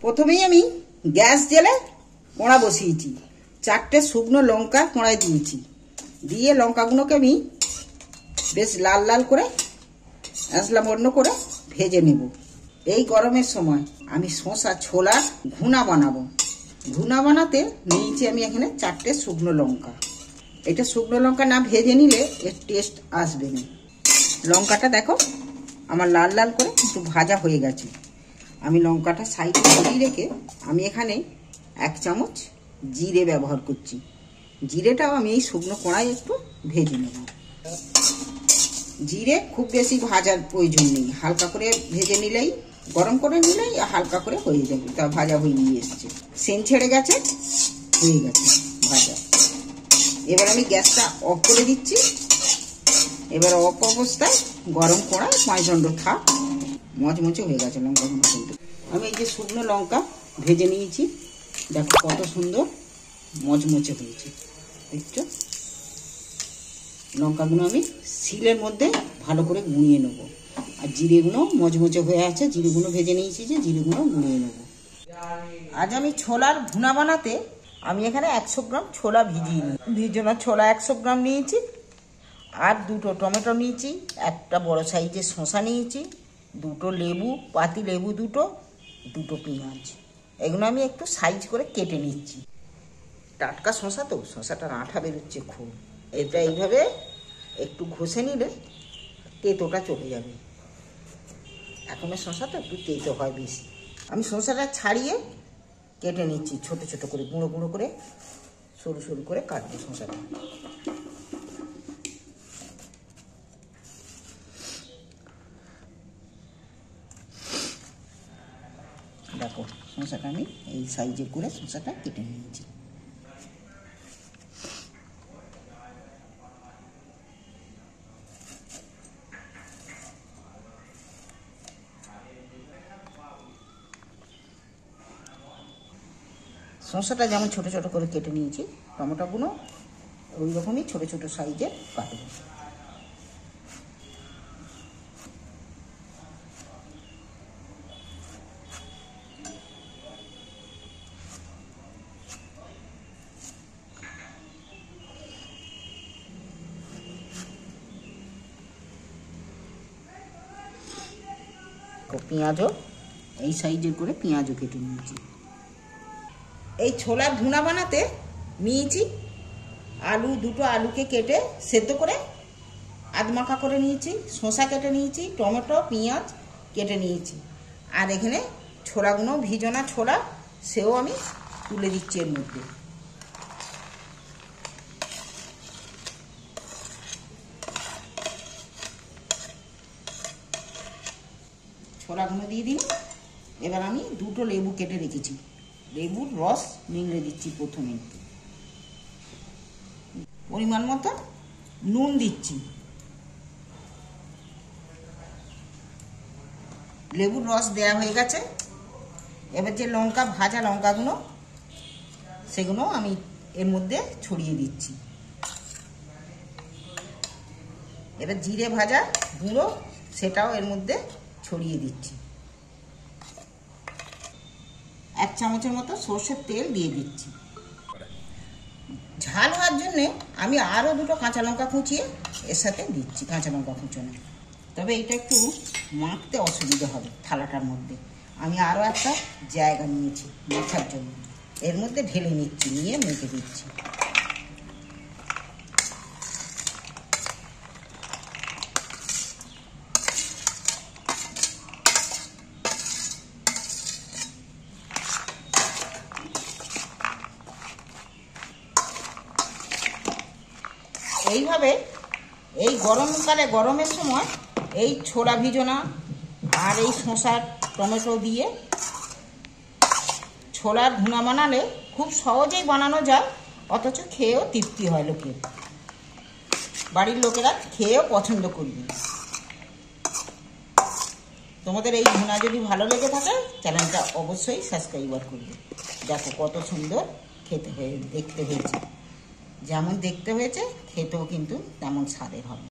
প্রথমেই আমি গ্যাস জেলে কড়া বসিয়েছি, 4টে শুকনো লঙ্কা কড়ায় দিয়েছি, দিয়ে লঙ্কাগুলোকে আমি বেশ লাল লাল করে আসলা বর্ণ করে ভেজে নেব। এই গরমের সময় আমি শসা ছোলার ঘুনা বানাবো। ঘুনা বানাতে নিয়েছি আমি এখানে 4টে শুকনো লঙ্কা। এটা শুকনো লঙ্কা না ভেজে নিলে এর টেস্ট আসবে না। লঙ্কাটা দেখো আমার লাল লাল করে একটু ভাজা হয়ে গেছে। আমি লঙ্কাটা সাইডে সরিয়ে রেখে আমি এখানে 1 চামচ জিরে ব্যবহার করছি। জিরেটাও আমি এই শুকনো কড়াই একটু ভেজে নেব। জিরে খুব বেশি ভাজার প্রয়োজন নেই, হালকা করে ভেজে নিলেই, গরম করে নিলেই হালকা করে হয়ে যাবে। তা ভাজা হয়ে এসছে, সেন্ট ছেড়ে গেছে, হয়ে গেছে ভাজা। এবার আমি গ্যাসটা অফ করে দিচ্ছি। এবার অফ অবস্থায় গরম কড়াই 5 দণ্ড থাক, মচমচে হয়ে গেছে লঙ্কাগুলো। কিন্তু আমি এই যে শুকনো লঙ্কা ভেজে নিয়েছি, দেখো কত সুন্দর মচমচে হয়েছে, দেখছো? লঙ্কাগুলো আমি শিলের মধ্যে ভালো করে গুঁড়িয়ে নেবো। আর জিরেগুলো মচমচে হয়ে আছে, জিরেগুলো ভেজে নিয়েছি, যে জিরেগুলো গুঁড়িয়ে নেবো। আজ আমি ছোলার ভুনা বানাতে আমি এখানে 100 গ্রাম ছোলা ভিজিয়ে নিই। ভিজানো ছোলা 100 গ্রাম নিয়েছি, আর 2টো টমেটো নিয়েছি, একটা বড় সাইজের শসা নিয়েছি, 2টো লেবু, পাতি লেবু 2টো পেঁয়াজ। এগুলো আমি একটু সাইজ করে কেটে নিচ্ছি। টাটকা শসা তো, শসাটা আঠা বেরোচ্ছে খুব। এটা এইভাবে একটু ঘষে নিলে তেঁতোটা চলে যাবে। এখনের শসা তো একটু তেঁতো হয় বেশি। আমি শসাটা ছাড়িয়ে কেটে নিচ্ছি ছোট ছোট করে, গুঁড়ো গুঁড়ো করে, সরু সরু করে কাটবো শসাটা। দেখো শসাটা আমি এই সাইজে করে শসাটা কেটে নিয়েছি। শসাটা যেমন ছোট ছোট করে কেটে নিয়েছি, টমেটোগুলো ওই রকমই ছোট ছোট সাইজে কাটবো। পেঁয়াজও এই সাইজের করে পেঁয়াজও কেটে নিয়েছি। এই ছোলার ভুনা বানাতে নিয়েছি আলু, 2টো আলুকে কেটে সেদ্ধ করে আধমাখা করে নিয়েছি, শসা কেটে নিয়েছি, টমেটো পেঁয়াজ কেটে নিয়েছি, আর এখানে ছোলাগুলো ভিজনা ছোলা, সেও আমি তুলে দিচ্ছি এর মধ্যে। ছোলাগুলো দিয়ে দিন। এবার আমি 2টো লেবু কেটে রেখেছি, লেবুর রস নিংড়ে দিচ্ছি প্রথমে। পরিমাণ মতো নুন দিচ্ছি। লেবুর রস দেওয়া হয়ে গেছে। এবার যে লঙ্কা, ভাজা লঙ্কাগুলো, সেগুলো আমি এর মধ্যে ছড়িয়ে দিচ্ছি। এবার জিরে ভাজা গুঁড়ো, সেটাও এর মধ্যে ছড়িয়ে দিচ্ছি। 1 চামচের মতো সর্ষের তেল দিয়ে দিচ্ছি। ঝাল হওয়ার জন্যে আমি আরও 2টো কাঁচা লঙ্কা কুচিয়ে এর সাথে দিচ্ছি, কাঁচা লঙ্কা কুচোনো। তবে এটা একটু মাখতে অসুবিধা হবে থালাটার মধ্যে। আমি আরও একটা জায়গা নিয়েছি মাখার জন্য, এর মধ্যে ঢেলে নিচ্ছি, নিয়ে মেখে দিচ্ছি। এইভাবে এই গরমকালে, গরমের সময় এই ছোলা ভিজনা আর এই শসা টমেটো দিয়ে ছোলার ভুনা বানালে খুব সহজেই বানানো যায়, অথচ খেয়েও তৃপ্তি হয় লোকের। বাড়ির লোকেরা খেয়েও পছন্দ করবে। তোমাদের এই ভুনা যদি ভালো লেগে থাকে, চ্যানেলটা অবশ্যই সাবস্ক্রাইব করবে। দেখো কত সুন্দর খেতে হয়ে দেখতে হয়েছে। যেমন দেখতে হয়েছে, খেতেও কিন্তু তেমন স্বাদের হবে।